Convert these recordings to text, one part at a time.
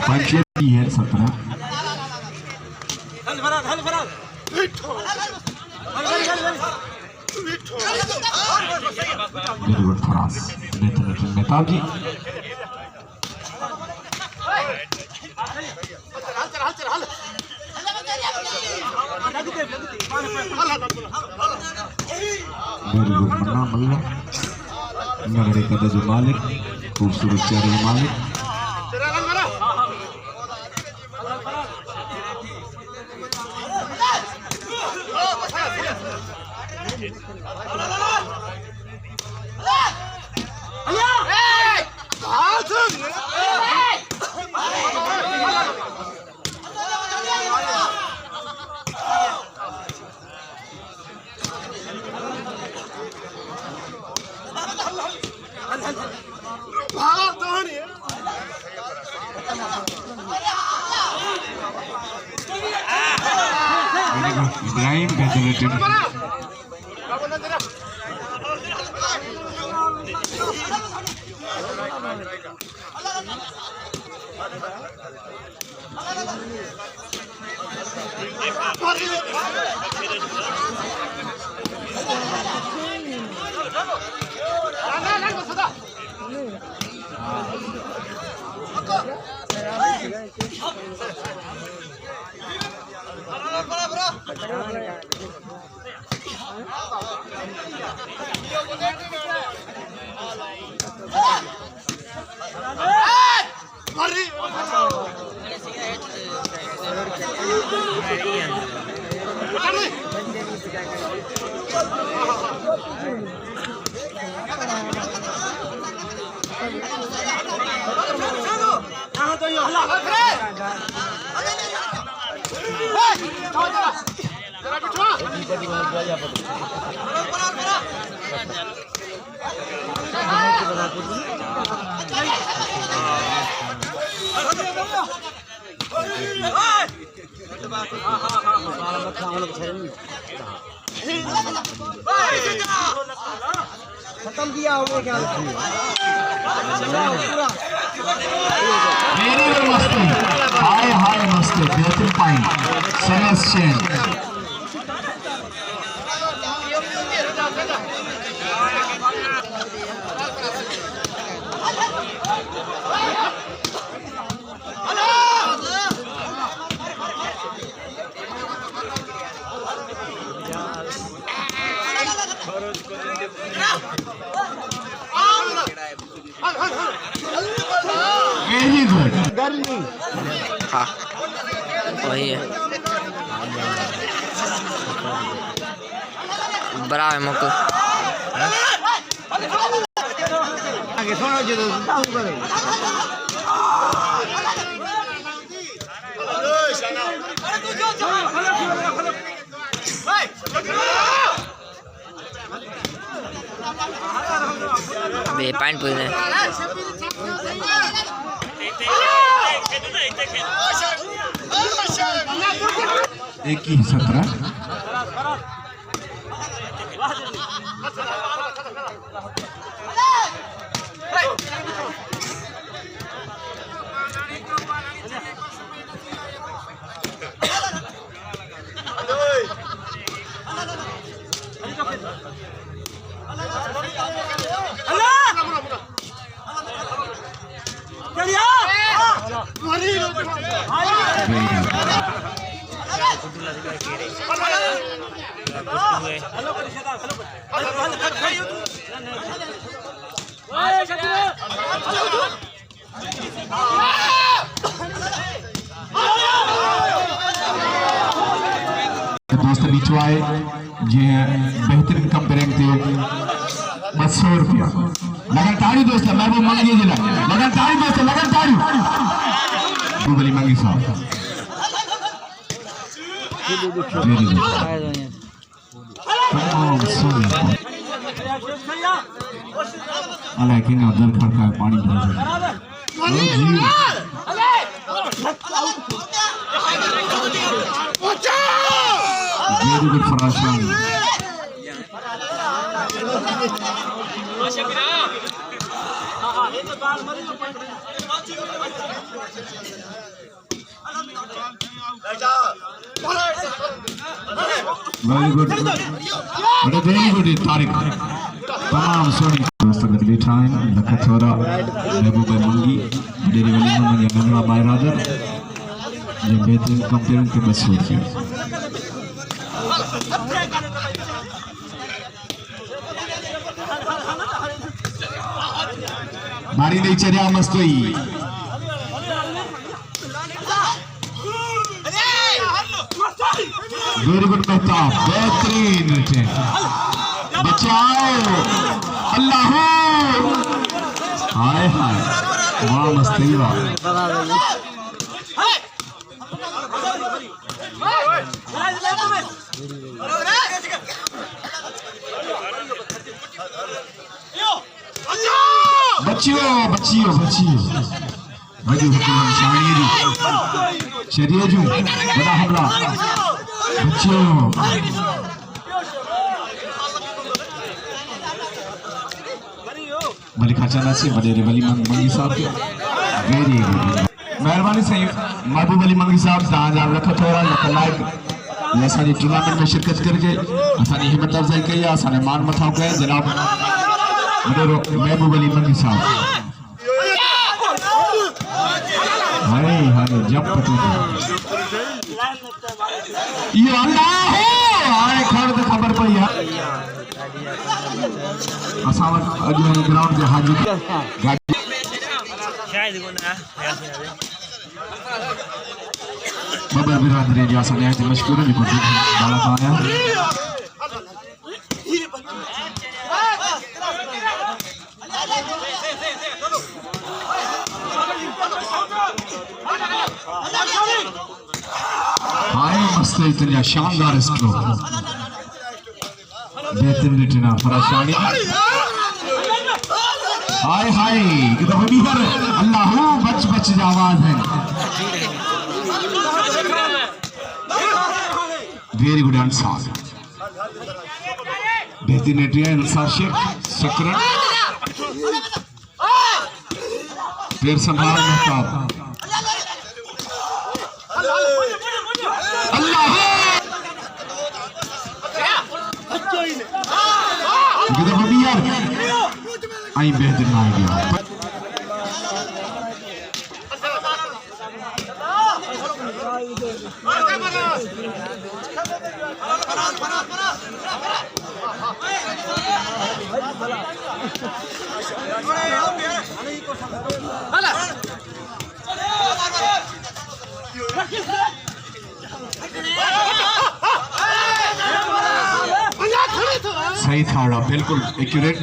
पंचायती है 17 नेताजी नगरे का जो मालिक खूबसूरत चेहरे के मालिक Ibrahim Gadulatin खत्म किया होगा क्या? Very must high must better fine Celestian Very good. हाँ वही है बड़ा है मौका आगे सुनो जो ताऊ करे बे पॉइंट पूरे एक ही 17 Hey! दोस्त बीचो आए जे बेहतरीन कंपेयरिंग थे 200 रुपया लगन ताड़ी दोस्त महबूब मंगी जिला लगन ताड़ी दोस्त लगन ताड़ी महबूब अली मंगी साहब अल्लाह की ना दर खड़का है पानी भर वेरी गुड फराशान वेरी गुड वेरी गुड तारिक तमाम सोनी दोस्तों अगली टाइम लखथौरा महबूब मंगी डेरी वाली मंगी गंगा बायरादर ये बेहतरीन कंपेयरिंग के बस हो गया मारी नहीं चरिया मस्त हुई वेरी गुड मेहताब बेहतरीन रिटर्न बचाओ अल्लाह हाय हाय वाह मस्ती वाह बच्चियों बच्चियों बच्चियों वजू हुकुम शानी जी शरीय जू बड़ा हमला बच्चियों मलिका चला से बड़े वली मंगी साहब के वेरी गुड मेहरबानी से महबूब अली मंगी साहब जहां रखो थोड़ा लाइक असानी टूर्नामेंट में शिरकत करके असानी हिम्मत अफजाई कई असाने मान मथाओ कया जनाब महबूब अली मंगी साहब हाय हाय जंप तो ये अल्लाह हाय खबर पई है असावट अज ग्राउंड जे हाजिर शायद कोना बाबा बिरादरी जी असाने आज मशकूर है को बाला आया हाय मस्त इतना शानदार स्ट्रोक बेहतरीन रिटर्न फराशानी हाय हाय किधर भी कर अल्लाह बच बच की आवाज है वेरी गुड आंसर बेहतरीन रिटर्न अंसार शेख सकरन फिर संभाल मेहताब आई बेहतर आ गया सही था बिल्कुल एक्यूरेट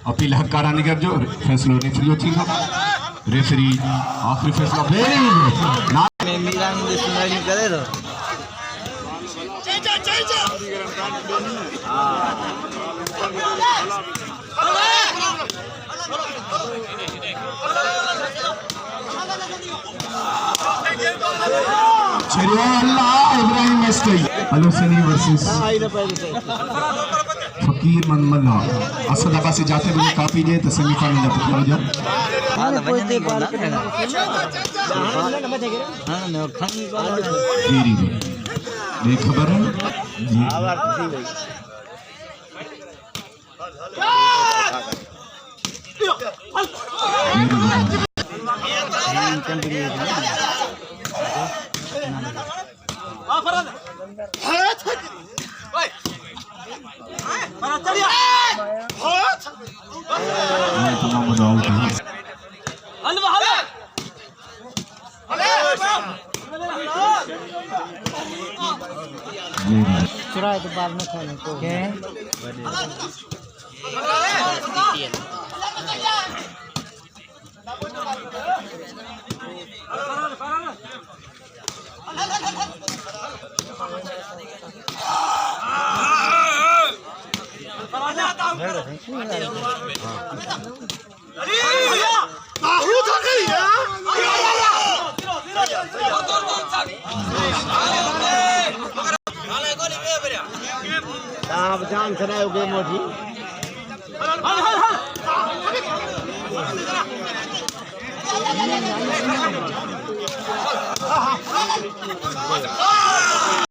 अपील हकारा निगर जो फैसलो रेफरी थी रेफरी आखिरी फैसला वेरी गुड में मिलान दे सुनाई करे तो चलिए अल्लाह इब्राहिम मस्ती अलुसनी वर्सेस फकीर मनमला असद से जाते हुए काफी दे तो सेमीफाइनल में पहुंच जाओ जी बेखबर है तमाम बंदा आउट है चुराए तो बाद में खाने को आप जान से नहीं गेम मोटी